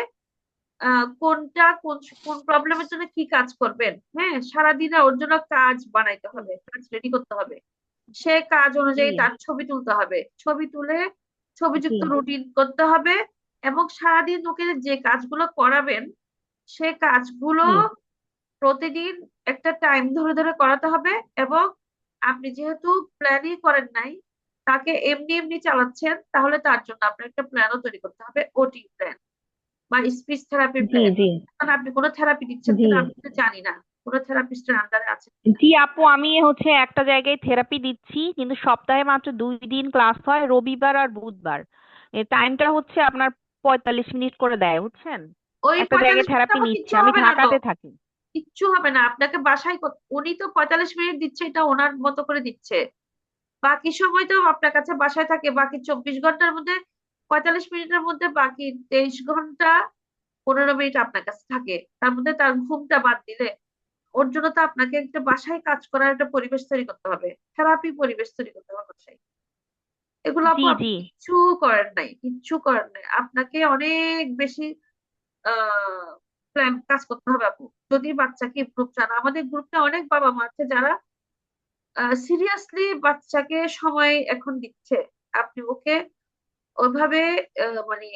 কোনটা কোন কোন প্রবলেমের জন্য কি কাজ করবেন, হ্যাঁ, সারাদিনে ওর জন্য কাজ বানাইতে হবে, কাজ রেডি করতে হবে। সে কাজ জি অনুযায়ী তার ছবি তুলতে হবে, ছবি তুলে জি ছবিযুক্ত রুটিন করতে হবে। এবং সারাদিন ওকে যে কাজগুলো করাবেন, সে কাজগুলো জি প্রতিদিন একটা টাইম ধরে ধরে করাতে হবে। এবং আপনি যেহেতু প্ল্যানই করেন নাই, তাকে এমনি এমনি চালাচ্ছেন, তাহলে তার জন্য আপনার একটা প্ল্যানও তৈরি করতে হবে, ওটি প্ল্যান বা স্পিচ থেরাপির জি প্ল্যান। জি কারণ আপনি কোনো থেরাপি দিচ্ছেন জি কিনা আমি তো জানি না, কোনো থেরাপিস্টের আন্ডারে আছেন কিনা। জি আপু, আমি হচ্ছে একটা জায়গায় থেরাপি দিচ্ছি, কিন্তু সপ্তাহে মাত্র 2 দিন ক্লাস হয়, রবিবার আর বুধবার। এই টাইমটা হচ্ছে আপনার 45 মিনিট করে দেয়, বুঝছেন? ওই একটা জায়গায় 45 মিনিট থেরাপি আমার নিচ্ছি, কিচ্ছু আমি হবে না তো, ঢাকাতে থাকি। কিচ্ছু হবে না, আপনাকে বাসায় উনি তো 45 মিনিট দিচ্ছে, এটা ওনার মতো করে দিচ্ছে। বাকি সময় তো আপনার কাছে বাসায় থাকে, বাকি 24 ঘন্টার মধ্যে 45 মিনিটের মধ্যে বাকি 23 ঘন্টা 15 মিনিট আপনার কাছে থাকে। তার মধ্যে তার ঘুমটা বাদ দিলে, ওর জন্য তো আপনাকে একটা বাসায় কাজ করার একটা পরিবেশ তৈরি করতে হবে, থেরাপি পরিবেশ তৈরি করতে হবে বাসায়। এগুলো আপু জি আপনি জি কিচ্ছু করেন নাই, কিচ্ছু করেন নাই। আপনাকে অনেক বেশি প্ল্যান কাজ করতে হবে আপু, যদি বাচ্চাকে ইমপ্রুভ চান। আমাদের গ্রুপে অনেক বাবা মা আছে যারা সিরিয়াসলি বাচ্চাকে সময় এখন দিচ্ছে। আপনি ওকে ওইভাবে মানে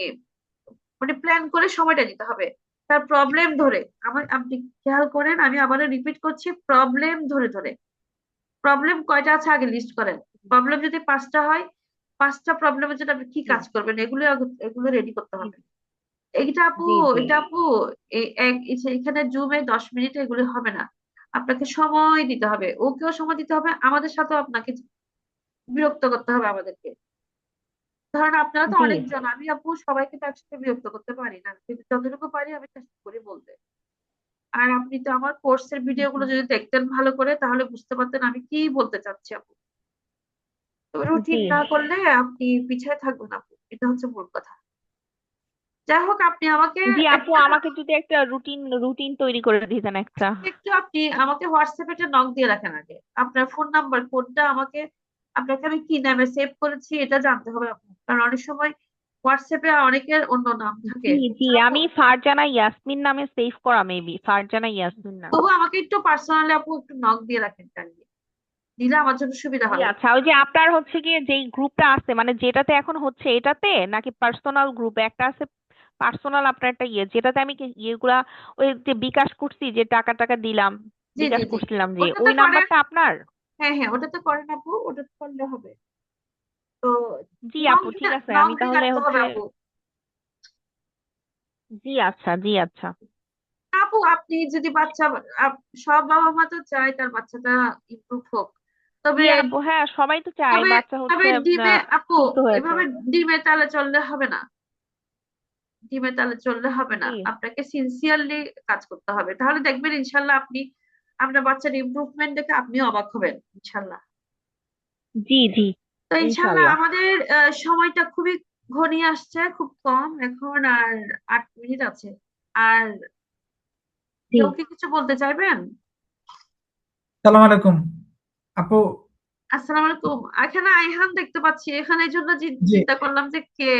মানে প্ল্যান করে সময়টা দিতে হবে। তার প্রবলেম ধরে, আপনি খেয়াল করেন, আমি আবারও রিপিট করছি, প্রবলেম ধরে ধরে, প্রবলেম কয়টা আছে আগে লিস্ট করেন। প্রবলেম যদি 5টা হয়, 5টা প্রবলেমের জন্য আপনি কি জি কাজ করবেন, এগুলো রেডি করতে জি হবে। এইটা আপু, জি জি এটা আপু, এখানে জুমে 10 মিনিটে এগুলো হবে না। আপনাকে সময় দিতে হবে, ওকেও সময় দিতে হবে, আমাদের সাথেও আপনাকে বিরক্ত করতে হবে আমাদেরকে। ধরেন আপনারা তো জি অনেকজন, আমি আপু সবাইকে তো একসাথে বিরক্ত করতে পারি না, কিন্তু যতটুকু পারি আমি চেষ্টা করি বলতে। আর আপনি তো আমার কোর্সের ভিডিওগুলো যদি দেখতেন ভালো করে, তাহলে বুঝতে পারতেন আমি কি বলতে চাচ্ছি আপু। তো জি রুটিন না করলে আপনি পিছিয়ে থাকবেন আপু, এটা হচ্ছে মূল কথা। যাই হোক আপনি আমাকে জি আপু, একটা আমাকে যদি একটা রুটিন তৈরি করে দিতেন একটা। একটু আপনি আমাকে হোয়াটসঅ্যাপে একটা নক দিয়ে রাখেন আগে, আপনার ফোন নাম্বার কোডটা আমাকে, আপনাকে আমি কি নামে সেভ করেছি এটা জানতে হবে আপনার, কারণ অনেক সময় হোয়াটসঅ্যাপে অনেকের অন্য নাম থাকে, জি জি, বুঝছেন আপু? আমি ফারজানা ইয়াসমিন নামে সেভ করা, মেবি ফারজানা ইয়াসমিন নামে। তবু আমাকে একটু পার্সোনালি আপু একটু নক দিয়ে রাখেন কাইন্ডলি, দিলে আমার জন্য সুবিধা জি হয়। আচ্ছা, ওই যে আপনার হচ্ছে গিয়ে যেই গ্রুপটা আছে, মানে যেটাতে এখন হচ্ছে এটাতে, নাকি পার্সোনাল গ্রুপে একটা আছে, পার্সোনাল আপনার একটা যেটাতে আমি ইয়েগুলা, ওই যে বিকাশ করছি, যে টাকা টাকা দিলাম, জি জি বিকাশ জি, করছিলাম, যে ওটাতে ওই করেন। নাম্বারটা আপনার? হ্যাঁ হ্যাঁ, ওটাতে করেন আপু, ওটাতে করলে হবে। তো জি নক আপু, ঠিক দিয়ে আছে, নক আমি দিয়ে তাহলে রাখতে হবে হচ্ছে। আপু। জি আচ্ছা, জি আচ্ছা। আপু আপনি যদি বাচ্চা, সব বাবা মা তো চায় তার বাচ্চাটা ইমপ্রুভ হোক, জি তবে আপু, হ্যাঁ সবাই তো চায় তবে বাচ্চা তবে হচ্ছে ডিমে আপু, সুস্থ হয়েছে। এভাবে ডিমে তালে চললে হবে না, ডিমে তালে চললে হবে না, জি আপনাকে সিনসিয়ারলি কাজ করতে হবে, তাহলে দেখবেন ইনশাল্লাহ আপনি আপনার বাচ্চার ইমপ্রুভমেন্ট দেখে আপনিও অবাক হবেন ইনশাল্লাহ। জি জি, তো ইনশাল্লাহ ইনশাল্লাহ। আমাদের সময়টা খুবই ঘনিয়ে আসছে, খুব কম এখন, আর 8 মিনিট আছে। আর জি কেউ কি কিছু বলতে চাইবেন? সালাম আলাইকুম আপু। আসসালামু আলাইকুম। এখানে আইহান দেখতে পাচ্ছি, এখানে এই জন্য জি, চিন্তা করলাম যে কে,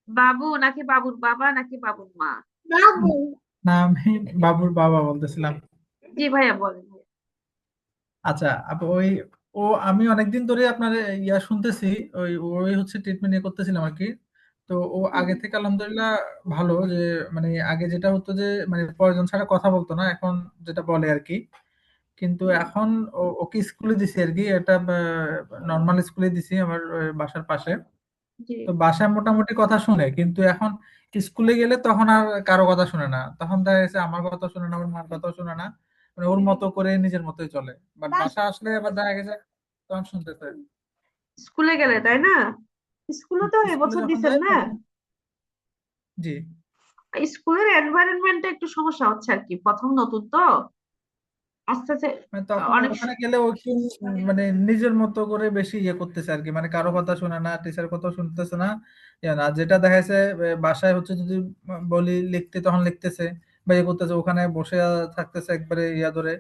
বাবু নাকি বাবুর বাবা নাকি বাবুর মা? বাবু। না আমি বাবুর বাবা বলতেছিলাম। জি ভাইয়া বলেন। আচ্ছা আপু, ওই ও আমি অনেকদিন ধরে আপনার ইয়া শুনতেছি, ওই হচ্ছে ট্রিটমেন্ট নিয়ে করতেছিলাম আর কি। তো ও হুম, আগে থেকে আলহামদুলিল্লাহ ভালো, যে মানে আগে যেটা হতো যে মানে প্রয়োজন ছাড়া কথা বলতো না, এখন যেটা বলে আর কি। কিন্তু হুম, এখন ওকে স্কুলে দিছি আর কি, এটা নর্মাল স্কুলে দিছি আমার বাসার পাশে। জি। তো বাসায় মোটামুটি কথা শুনে, কিন্তু এখন স্কুলে গেলে তখন আর কারো কথা শুনে না, তখন দেখা গেছে আমার কথা শুনে না, ওর মার কথাও শুনে না, মানে ওর মতো করে নিজের মতোই চলে। বাট বাসা আসলে আবার দেখা গেছে তখন শুনতেছে। স্কুলে গেলে তাই না? স্কুলে তো স্কুলে এবছর যখন দিছেন যায় না? তখন জি, স্কুলের এনভায়রনমেন্টে একটু সমস্যা হচ্ছে আর কি, প্রথম নতুন তো, আস্তে আস্তে মানে তখন অনেক ওখানে গেলে ও একটু মানে নিজের মতো করে বেশি ইয়ে করতেছে আর কি, মানে কারো কথা শুনে না, টিচার কথা শুনতেছে না, ইয়ে না। যেটা দেখা যাচ্ছে বাসায় হচ্ছে যদি বলি লিখতে, তখন লিখতেছে বা ইয়ে করতেছে, ওখানে বসে থাকতেছে একবারে ইয়া ধরে,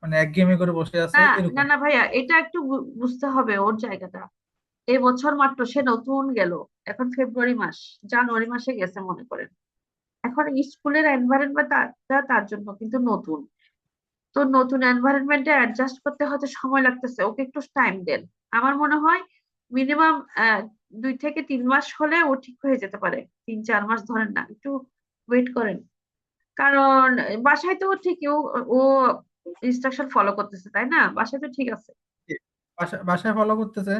মানে একঘেয়েমি করে বসে না আছে না এরকম। না ভাইয়া, এটা একটু বুঝতে হবে ওর জায়গাটা। এই বছর মাত্র সে নতুন গেল, এখন ফেব্রুয়ারি মাস, জানুয়ারি মাসে গেছে মনে করেন, এখন স্কুলের এনভায়রনমেন্টটা তার জন্য কিন্তু নতুন। তো নতুন এনভায়রনমেন্টে অ্যাডজাস্ট করতে হয়তো সময় লাগতেছে, ওকে একটু টাইম দেন। আমার মনে হয় মিনিমাম 2 থেকে 3 মাস হলে ও ঠিক হয়ে যেতে পারে, 3-4 মাস ধরেন না, একটু ওয়েট করেন। কারণ বাসায় তো ও ঠিকই ও ইনস্ট্রাকশন ফলো করতেছে তাই না, বাসায় তো ঠিক আছে। বাসায় ফলো করতেছে,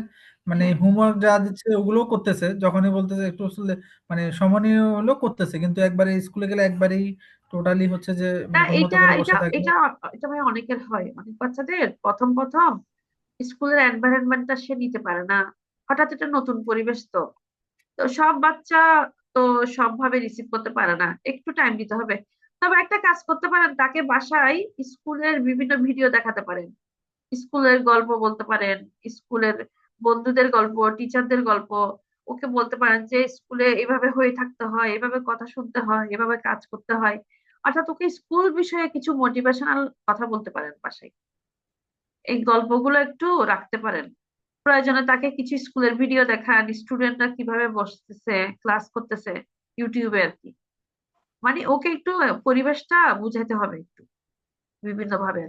মানে হ্যাঁ, হোমওয়ার্ক যা দিচ্ছে ওগুলো করতেছে, যখনই বলতেছে একটু আসলে মানে সমনীয় হলো করতেছে, কিন্তু একবারে স্কুলে গেলে একবারেই টোটালি হচ্ছে যে তা মানে ওর মতো এটা করে এটা বসে থাকবে। এটা এটা ভাই অনেকের হয়, অনেক বাচ্চাদের প্রথম প্রথম স্কুলের এনভায়রনমেন্টটা সে নিতে পারে না, হঠাৎ একটা নতুন পরিবেশ তো, তো সব বাচ্চা তো সবভাবে রিসিভ করতে পারে না, একটু টাইম দিতে হবে। তবে একটা কাজ করতে পারেন, তাকে বাসায় স্কুলের বিভিন্ন ভিডিও দেখাতে পারেন, স্কুলের গল্প বলতে পারেন, স্কুলের বন্ধুদের গল্প, টিচারদের গল্প, ওকে বলতে পারেন যে স্কুলে এভাবে হয়ে থাকতে হয়, এভাবে কথা শুনতে হয়, এভাবে কাজ করতে হয়, অর্থাৎ ওকে স্কুল বিষয়ে কিছু মোটিভেশনাল কথা বলতে পারেন বাসায়, এই গল্পগুলো একটু রাখতে পারেন। প্রয়োজনে তাকে কিছু স্কুলের ভিডিও দেখান, স্টুডেন্টরা কিভাবে বসতেছে, ক্লাস করতেছে, ইউটিউবে আর কি, মানে ওকে একটু পরিবেশটা বুঝাইতে হবে একটু বিভিন্ন ভাবে।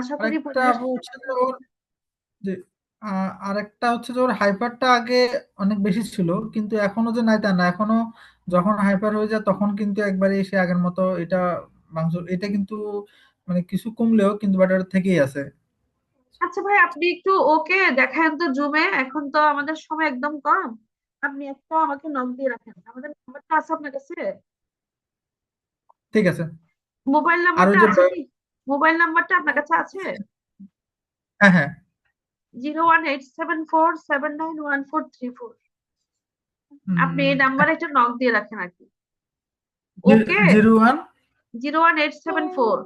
আশা করি আরেকটা পরিবেশ। আপু হচ্ছে যে ওর যে আরেকটা হচ্ছে যে ওর হাইপারটা আগে অনেক বেশি ছিল, কিন্তু এখনো যে নাই তা না, এখনো যখন হাইপার হয়ে যায় তখন কিন্তু একবারে সে আগের মতো এটা মাংস এটা কিন্তু মানে কিছু কমলেও কিন্তু বাট ওটা থেকেই আছে। আচ্ছা ভাই, আপনি একটু ওকে দেখান তো জুমে, এখন তো আমাদের সময় একদম কম, আপনি একটা আমাকে নক দিয়ে রাখেন, আমাদের নাম্বারটা আছে আপনার কাছে? ঠিক আছে। মোবাইল আর ওই নাম্বারটা যে আছে কি? মোবাইল নাম্বারটা আপনার কাছে আছে? হ্যাঁ হ্যাঁ 01874791434। আপনি এই নাম্বারে একটা নক দিয়ে রাখেন আর কি। ওকে। 01 01874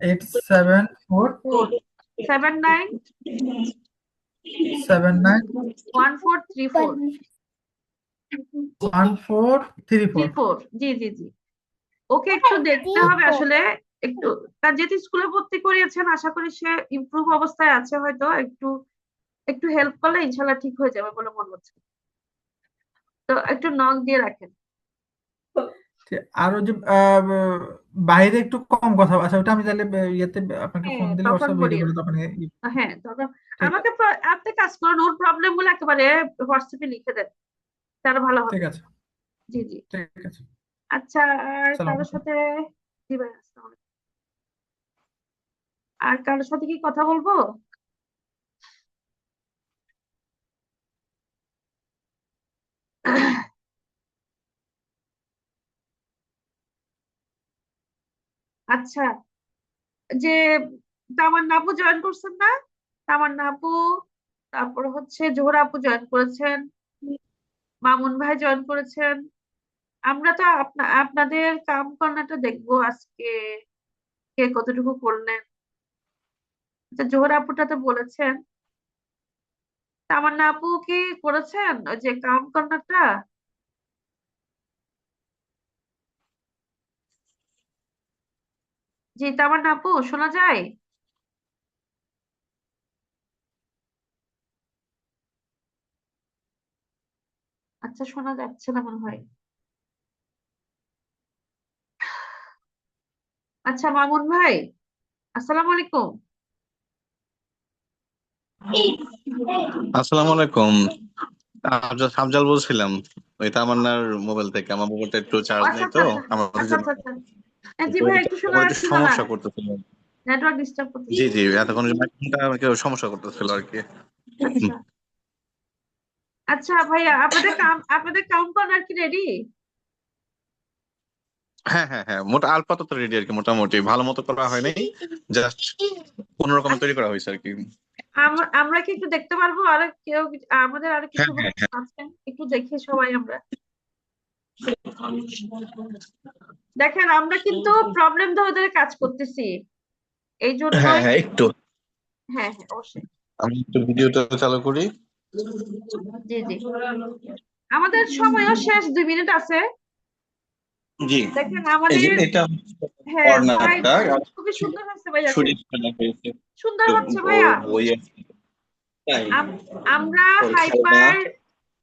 874 79 79 1434। 1434 34 জি জি জি ওকে একটু দেখতে হবে আসলে একটু তার যেহেতু স্কুলে ভর্তি করিয়েছেন আশা করি সে ইমপ্রুভ অবস্থায় আছে হয়তো একটু একটু হেল্প করলে ইনশাল্লাহ ঠিক হয়ে যাবে বলে মনে হচ্ছে তো একটু নক দিয়ে রাখেন আর ওই যে বাইরে একটু কম কথা, আচ্ছা ওটা আমি তাহলে ইয়েতে আপনাকে ফোন হ্যাঁ দিলে তখন হোয়াটসঅ্যাপ ভিডিও বলিয়েন করে তখন হ্যাঁ তখন ঠিক আমাকে আপনি কাজ করুন ওর প্রবলেম গুলো একেবারে হোয়াটসঅ্যাপে লিখে দেন তার ভালো হবে ঠিক আছে জি জি ঠিক আছে আচ্ছা আর সালাম কারোর সাথে জি ভাই আসসালামু আলাইকুম। আর কারোর সাথে কি কথা বলবো আচ্ছা যে তামান্না আপু জয়েন করছেন না তামান্না আপু তারপর হচ্ছে জোহরা আপু জয়েন করেছেন মামুন ভাই জয়েন করেছেন আমরা তো আপনাদের কাম কর্নাটা দেখবো আজকে কে কতটুকু করলেন আচ্ছা জোহরা আপুটা তো বলেছেন তামান্না আপু কি করেছেন ওই যে কাম কর্নারটা জি তামান্না আপু শোনা যায় আচ্ছা শোনা যাচ্ছে না মনে হয় আচ্ছা মামুন ভাই আসসালামু আলাইকুম আসসালামু আলাইকুম। আফজাল বলছিলাম ওই তামান্নার মোবাইল থেকে। আমার মোবাইলটা একটু ও, চার্জ আচ্ছা নেই আচ্ছা তো আচ্ছা আমাদের আচ্ছা জন্য আচ্ছা আচ্ছা জি ভাই একটু শোনা একটু যাচ্ছিল না সমস্যা করতেছিল। নেটওয়ার্ক ডিস্টার্ব করতেছে জি জি এতক্ষণ মাইক্রোফোনটা আমাকে সমস্যা করতেছিল আর কি। আচ্ছা আচ্ছা ভাইয়া আপনাদের কাম কর্নার কি রেডি হ্যাঁ হ্যাঁ হ্যাঁ আলপা তো রেডি আর কি, মোটামুটি ভালো মতো করা হয় নাই, জাস্ট কোন রকমের তৈরি করা হয়েছে আর কি। আমরা কি একটু দেখতে পারবো আর কেউ আমাদের আরো কিছু হ্যাঁ হ্যাঁ হ্যাঁ আছেন একটু দেখি সবাই আমরা দেখেন আমরা কিন্তু প্রবলেম ধরে ধরে কাজ করতেছি এই হ্যাঁ জন্যই হ্যাঁ একটু হ্যাঁ হ্যাঁ অবশ্যই আমি একটু ভিডিওটা চালু করি। জি জি আমাদের সময়ও শেষ 2 মিনিট আছে জি দেখেন এই যে আমাদের এটা হ্যাঁ ভাই কর্নারটা খুবই সুন্দর হচ্ছে ভাইয়া শরীর ফেলা হয়েছে সুন্দর হচ্ছে ওর ভাইয়া বই আছে। তাই আমরা ওর খেলনা হাইপার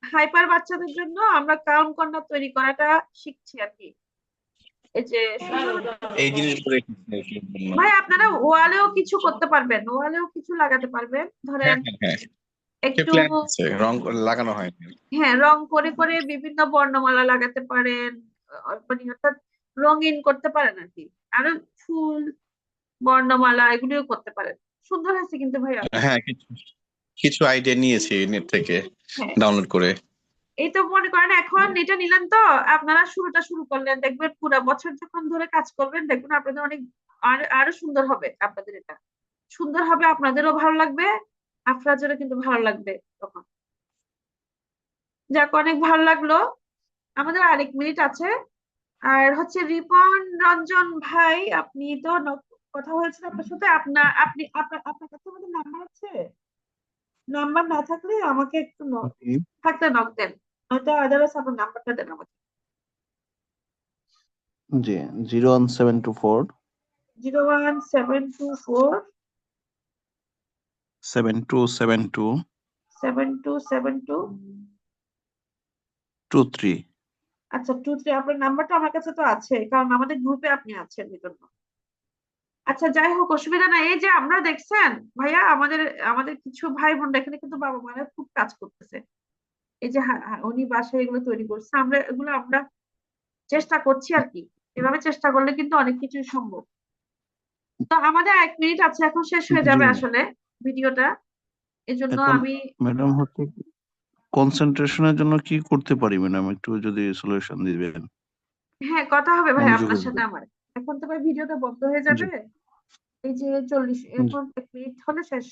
হাইপার বাচ্চাদের জন্য আমরা কাউন্ট কর্নার তৈরি করাটা শিখছি আর কি এই যে এই জিনিসগুলো ভাই আপনারা ওয়ালেও কিছু করতে পারবেন ওয়ালেও কিছু লাগাতে পারবেন হ্যাঁ ধরেন হ্যাঁ হ্যাঁ সে একটু প্ল্যান আছে, রং লাগানো হয়নি। হ্যাঁ রং করে করে বিভিন্ন বর্ণমালা লাগাতে পারেন মানে অর্থাৎ রঙিন করতে পারেন আর কি আরো ফুল বর্ণমালা এগুলিও করতে পারেন সুন্দর হয়েছে কিন্তু ভাইয়া হ্যাঁ কিছু কিছু আইডিয়া নিয়েছি নেট থেকে হ্যাঁ ডাউনলোড করে। এই তো মনে করেন এখন এটা নিলেন তো আপনারা শুরুটা শুরু করলেন দেখবেন পুরো বছর যখন ধরে কাজ করবেন দেখবেন আপনাদের অনেক আরো সুন্দর হবে আপনাদের এটা সুন্দর হবে আপনাদেরও ভালো লাগবে আফরাজেরও কিন্তু ভালো লাগবে তখন যাক অনেক ভালো লাগলো আমাদের আরেক মিনিট আছে আর হচ্ছে রিপন রঞ্জন ভাই আপনি তো কথা হয়েছিল আপনার সাথে আপনার কাছে আমাদের নাম্বার আছে নাম্বার না থাকলে আমাকে একটু থাকলে নক দেন নয়তো আদারওয়াইজ আপনার নাম্বারটা দেন আমাকে জি 01724 01724 7272 7272 23। আচ্ছা 23 আপনার নাম্বারটা আমার কাছে তো আছে কারণ আমাদের গ্রুপে আপনি আছেন এই জন্য আচ্ছা যাই হোক অসুবিধা নাই এই যে আমরা দেখছেন ভাইয়া আমাদের আমাদের কিছু ভাই বোন এখানে কিন্তু বাবা মারা খুব কাজ করতেছে এই যে উনি বাসায় এগুলো তৈরি করছে আমরা চেষ্টা করছি আর কি এভাবে চেষ্টা করলে কিন্তু অনেক কিছুই সম্ভব তো আমাদের 1 মিনিট আছে এখন শেষ হয়ে যাবে জি আসলে ভিডিওটা এই জন্য এখন আমি ম্যাডাম হচ্ছে কনসেন্ট্রেশনের জন্য কি করতে পারি ম্যাডাম, একটু যদি সলিউশন দিবেন। হ্যাঁ কথা হবে ভাই আপনার মনোযোগের সাথে দিকে। আমার এখন তো ভাই ভিডিওটা বন্ধ হয়ে জি যাবে এই যে 40 জি এখন 1 মিনিট হলে শেষ